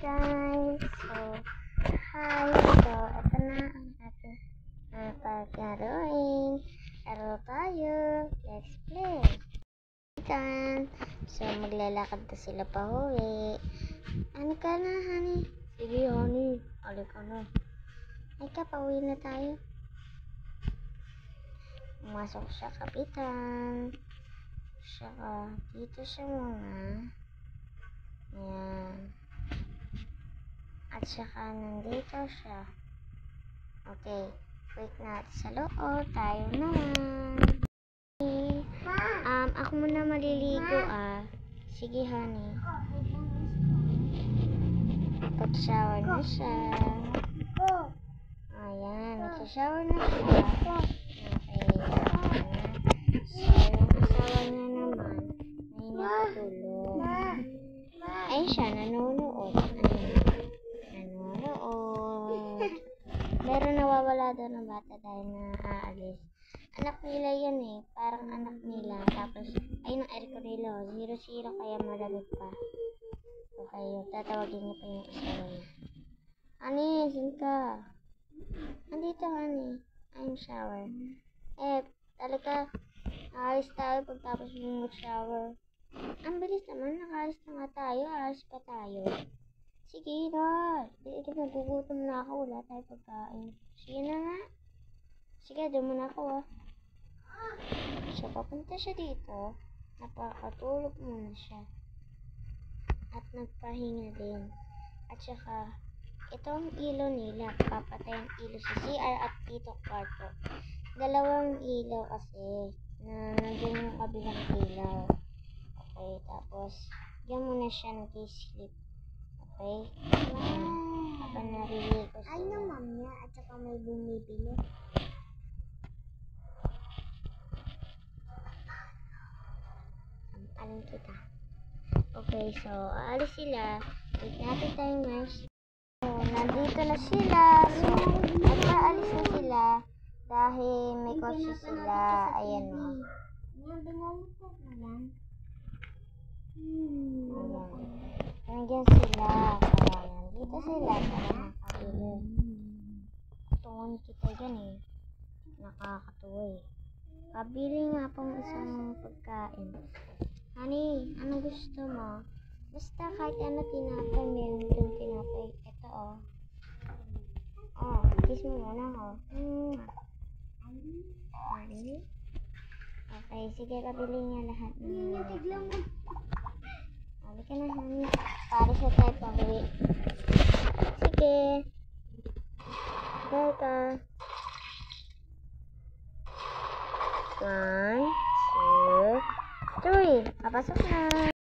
guys! Hi! Ito na ang ating paglaruin. Laro tayo. Let's play. Maglalakad na sila pa uwi. Ano ka na, honey? Sige, honey. Alik ka na. Ay ka, pauwi na tayo. Pumasok siya, kapitan. Saka, dito siya muna. Ayan. At saka, nandito siya. Okay. Wait natin sa loob. Tayo naman. Ako muna maliligo, Sige, honey. Pag-shower na siya. Ayan. Nag-shower na siya. Okay. So, yung asawa niya naman ay nakatulog. Ay siya, nanonood. Nanonood. Pero nawawala daw ng bata dahil na aalis. Anak nila yan parang anak nila. Tapos, ayun ang aircon nila. 0-0 kaya malamig pa. Okay, tatawagin niya pa yung asawa niya. Honey, saan ka? Andito, honey. I'm shower. Talaga, aalis tayo pagtapos mo mag-shower. Ang bilis naman, nakaalis na nga tayo. Aalis pa tayo. Sige na. Nagugutom na ako. Wala tayo pagkain. Sige na nga. Sige, doon muna ako So, papunta siya dito. Napakatulog muna siya. At nagpahinga din. At saka, ito ang ilaw nila. Papatay ang ilaw sa CR at dito kwarto. Dalawang ilaw kasi. Na nandun yung kabilang ilaw. Okay, tapos, diyan muna siya nag-sleep. Okay? Habang nariligo siya. Ay, ma'am niya. At saka may bumibili. Alam kita. Okay, so, aalis sila. Wait natin tayo, guys. So, nandito na sila. So, nag-aalis na sila. Dahil may kotse sila. Ayan o. Ayan. Nandiyan sila. Kaya nandito sila. Para makakabili. Tungon kita dyan Nakakatuwa Kabili nga pong isang pagkain. Honey, ano gusto mo? Basta kahit ano tinapay, meron doon tinapay. Ito kiss mo muna Okay, sige, kabili niya lahat ng Sabi ka na, honey. Para sa tayo pauwi. Sige. Bye ka. 1, 2, 3. Papasok na.